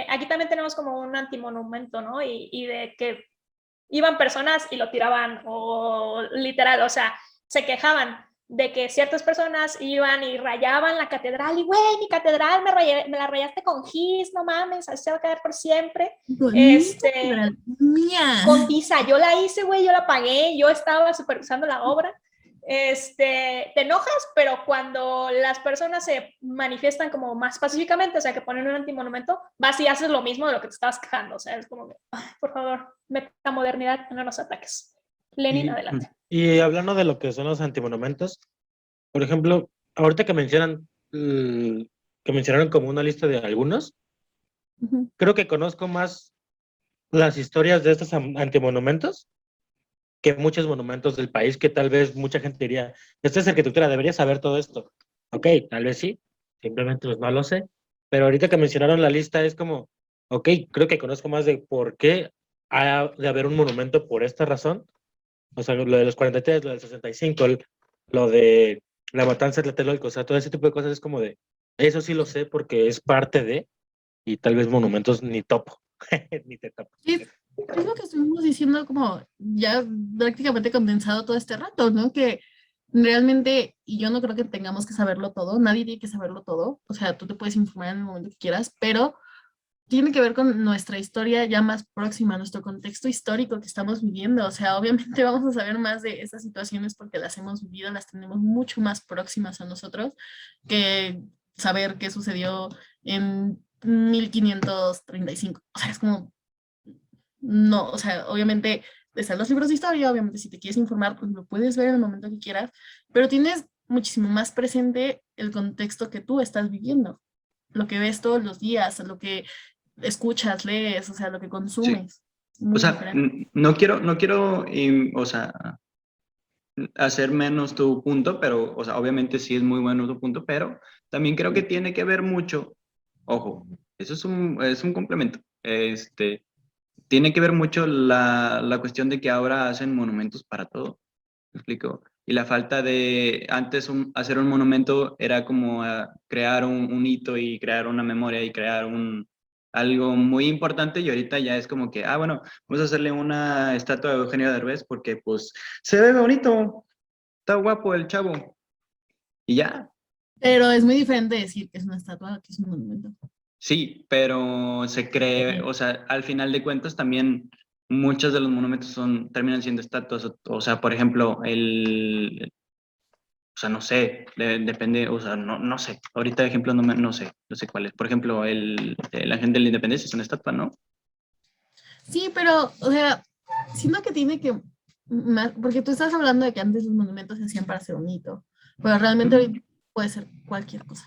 Aquí también tenemos como un antimonumento, ¿no? Y de que iban personas y lo tiraban, o literal, o sea, se quejaban de que ciertas personas iban y rayaban la catedral y, güey, mi catedral me la rayaste con gis, no mames, así se va a quedar por siempre. Mi catedral, mía. Con tiza, yo la hice, güey, yo la pagué, yo estaba supervisando la obra. Te enojas, pero cuando las personas se manifiestan como más pacíficamente, o sea, que ponen un antimonumento, vas y haces lo mismo de lo que te estabas quejando, o sea, es como, ay, por favor, metamodernidad, no nos ataques. Lenin, Y, adelante. y hablando de lo que son los antimonumentos, por ejemplo, ahorita que que mencionaron como una lista de algunos, Ujú. creo que conozco más las historias de estos antimonumentos que muchos monumentos del país que tal vez mucha gente diría, esta es arquitectura, debería saber todo esto. Ok, tal vez sí, simplemente pues no lo sé. Pero ahorita que mencionaron la lista es como, ok, creo que conozco más de por qué ha de haber un monumento por esta razón. O sea, lo de los 43, lo del 65, lo de la matanza de Tlatelolco, o sea, todo ese tipo de cosas es como de, eso sí lo sé porque es parte de, y tal vez monumentos ni topo, ni te topo. Es lo que estuvimos diciendo como ya prácticamente condensado todo este rato, ¿no? Que realmente, y yo no creo que tengamos que saberlo todo, nadie tiene que saberlo todo, o sea, tú te puedes informar en el momento que quieras, pero tiene que ver con nuestra historia ya más próxima, nuestro contexto histórico que estamos viviendo, o sea, obviamente vamos a saber más de esas situaciones porque las hemos vivido, las tenemos mucho más próximas a nosotros que saber qué sucedió en 1535, o sea, es como no, o sea, obviamente están los libros de historia, obviamente si te quieres informar, pues lo puedes ver en el momento que quieras, pero tienes muchísimo más presente el contexto que tú estás viviendo, lo que ves todos los días, lo que escuchas, lees, o sea, lo que sí. consumes. O Muy sea, diferente. no quiero, o sea, hacer menos tu punto, pero, o sea, obviamente sí es muy bueno tu punto, pero también creo que tiene que ver mucho, ojo, eso es un complemento, tiene que ver mucho la cuestión de que ahora hacen monumentos para todo. ¿Me explico? Y la falta de, antes hacer un monumento era como crear un hito y crear una memoria y crear algo muy importante y ahorita ya es como que, bueno, vamos a hacerle una estatua de Eugenio Derbez porque pues se ve bonito, está guapo el chavo y ya. Pero es muy diferente decir que es una estatua que es un monumento. Sí, pero se cree, o sea, al final de cuentas también muchos de los monumentos terminan siendo estatuas, o sea, por ejemplo, o sea, no sé, depende, o sea, no sé, ahorita de ejemplo no sé cuál es. Por ejemplo, el Ángel de la Independencia es una estatua, ¿no? Sí, pero, o sea, siento que tiene que, porque tú estás hablando de que antes los monumentos se hacían para hacer un hito, pero realmente ahorita puede ser cualquier cosa.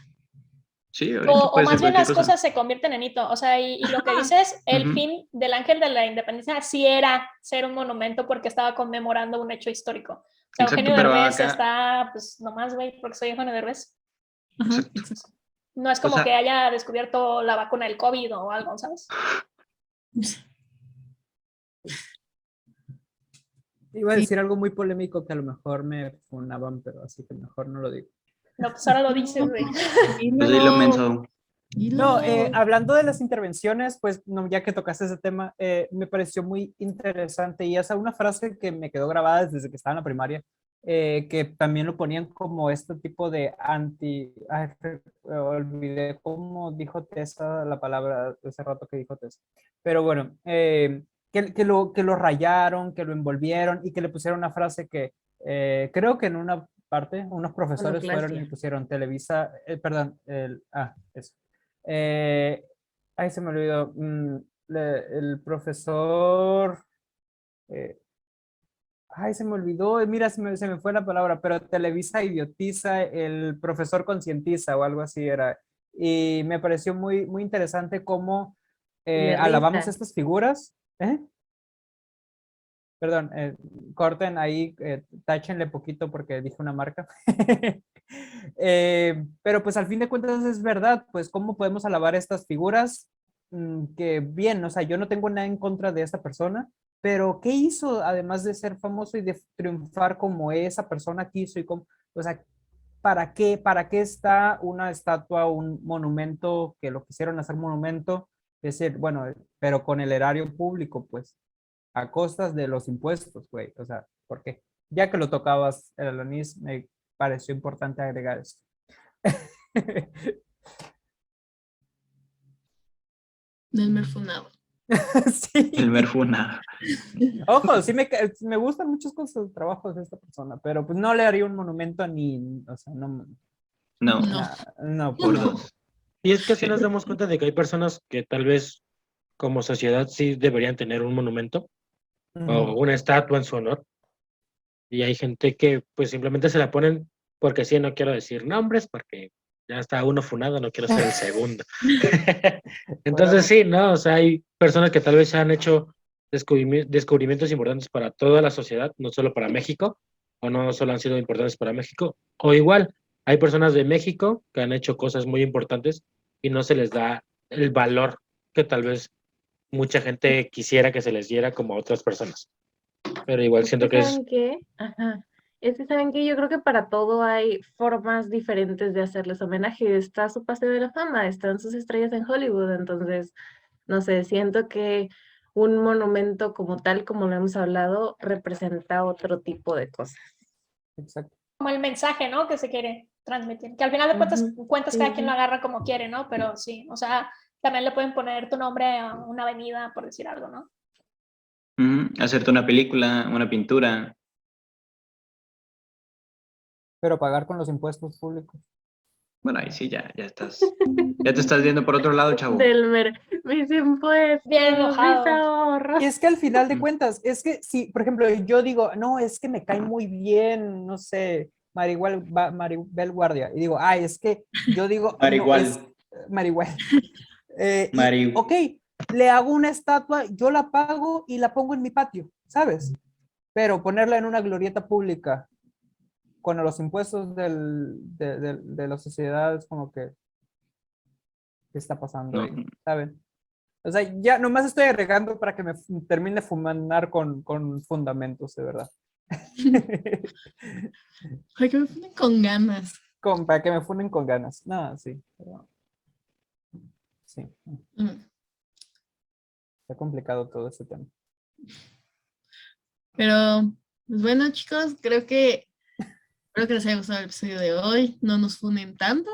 Sí, ahorita O puede ser más bien cualquier las cosa. cosas se convierten en hito. O sea, y lo que dices, el Ujú. fin del Ángel de la Independencia sí era ser un monumento porque estaba conmemorando un hecho histórico. O sea, Exacto, Eugenio pero Derbez acá, está, pues nomás, güey, porque soy Eugenio Derbez. Ajá, exacto. exacto. No es O como que sea, haya descubierto la vacuna del COVID o algo, ¿sabes? Iba a Sí. decir algo muy polémico que a lo mejor me funaban, pero así que mejor no lo digo. No, pues ahora lo dices, güey. pues ahí lo menso. No, hablando de las intervenciones, pues no, ya que tocaste ese tema, me pareció muy interesante y esa una frase que me quedó grabada desde que estaba en la primaria, que también lo ponían como este tipo de olvidé cómo dijo Tessa la palabra hace rato que dijo Tessa, pero bueno, que lo rayaron, que lo envolvieron y que le pusieron una frase que creo que en una parte unos profesores fueron y Iconoclastia. pusieron Televisa, perdón, eso. Eh, Ay, se me olvidó. El profesor. eh, Ay, se me olvidó. Mira, se me fue la palabra, pero Televisa idiotiza, el profesor concientiza o algo así era. Y me pareció muy, muy interesante cómo Y de alabamos risa. estas figuras. Perdón, corten ahí, táchenle poquito porque dije una marca. Pero pues al fin de cuentas es verdad, pues cómo podemos alabar estas figuras. Que bien, o sea, yo no tengo nada en contra de esta persona, pero ¿qué hizo además de ser famoso y de triunfar como esa persona quiso y como, o sea, para qué está una estatua, un monumento que lo quisieron hacer monumento? Es decir, bueno, pero con el erario público, pues a costas de los impuestos, güey. O sea, ¿por qué? Ya que lo tocabas, el Alanis, me pareció importante agregar eso. Del merfunado. El Sí. Merfuna. Ojo, sí me gustan muchas cosas, trabajos de esta persona, pero pues no le haría un monumento ni, o sea, no, No, No. no, por pues no. dos. Y es que así Sí. nos damos cuenta de que hay personas que tal vez como sociedad sí deberían tener un monumento o Ujú. una estatua en su honor. Y hay gente que pues simplemente se la ponen porque sí, no quiero decir nombres porque ya está uno funado, no quiero ser el segundo. Bueno, Entonces sí, ¿no? O sea, hay personas que tal vez han hecho descubrimientos importantes para toda la sociedad, no solo para México, o no solo han sido importantes para México, o igual, hay personas de México que han hecho cosas muy importantes y no se les da el valor que tal vez mucha gente quisiera que se les diera como a otras personas. Pero igual Es que siento que es saben qué, ajá, es que saben que yo creo que para todo hay formas diferentes de hacerles homenaje. Está su paseo de la fama, están sus estrellas en Hollywood, entonces, no sé, siento que un monumento como tal, como lo hemos hablado, representa otro tipo de cosas. exacto. Como el mensaje, ¿no? Que se quiere transmitir. Que al final de cuentas cada quien lo Sí. agarra como quiere, ¿no? Pero sí, o sea, también le pueden poner tu nombre a una avenida, por decir algo, ¿no? Ujú. Hacerte una película, una pintura. Pero pagar con los impuestos públicos. Bueno, ahí sí, ya estás. Ya te estás viendo por otro lado, chavo. Delmer, mis Bien impuestos, mis enojado. ahorros. Y es que al final de Ujú. cuentas, es que si, por ejemplo, yo digo, no, es que me cae muy bien, no sé, Maribel Guardia, y digo, ay, es que yo digo, no, es Marigual. Maribel. Y, Mari. ok, le hago una estatua, yo la pago y la pongo en mi patio, ¿sabes? Pero ponerla en una glorieta pública con los impuestos de la sociedad es como que, ¿qué está pasando No, ahí? ¿Saben? O sea, ya nomás estoy agregando para que me termine de fumanar con fundamentos, de verdad. Ay, que me ponen con ganas. Para que me funen con ganas. No, sí. Sí, Mm. está complicado todo ese tema. Pero, pues bueno, chicos, creo que les haya gustado el episodio de hoy. No nos funen tanto.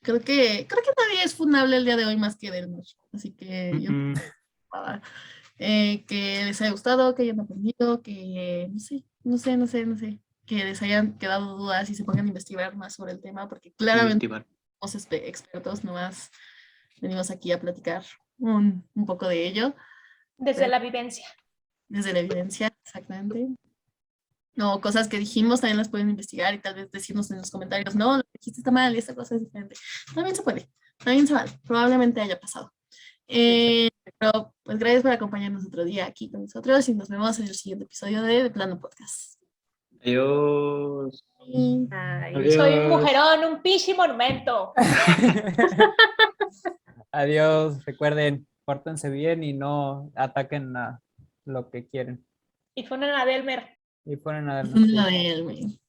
Creo que nadie es funable el día de hoy más que Delmos. Así que yo Mm, que les haya gustado, que hayan aprendido, que no sé, que les hayan quedado dudas y se pongan a investigar más sobre el tema, porque claramente Investigar. somos expertos, nomás venimos aquí a platicar un poco de ello, Desde la vivencia. desde la evidencia, exactamente. No, cosas que dijimos también las pueden investigar y tal vez decirnos en los comentarios, no, lo que dijiste está mal y esta cosa es diferente. También se puede, también se vale, probablemente haya pasado. Pero pues gracias por acompañarnos otro día aquí con nosotros y nos vemos en el siguiente episodio de Plano Podcast. Adiós. Y Ay, Soy un Adiós. mujerón, un pichi monumento. Adiós, recuerden, pórtense bien y no ataquen a lo que quieren. Y fueron a Delmer. Y fueron a una de él, güey.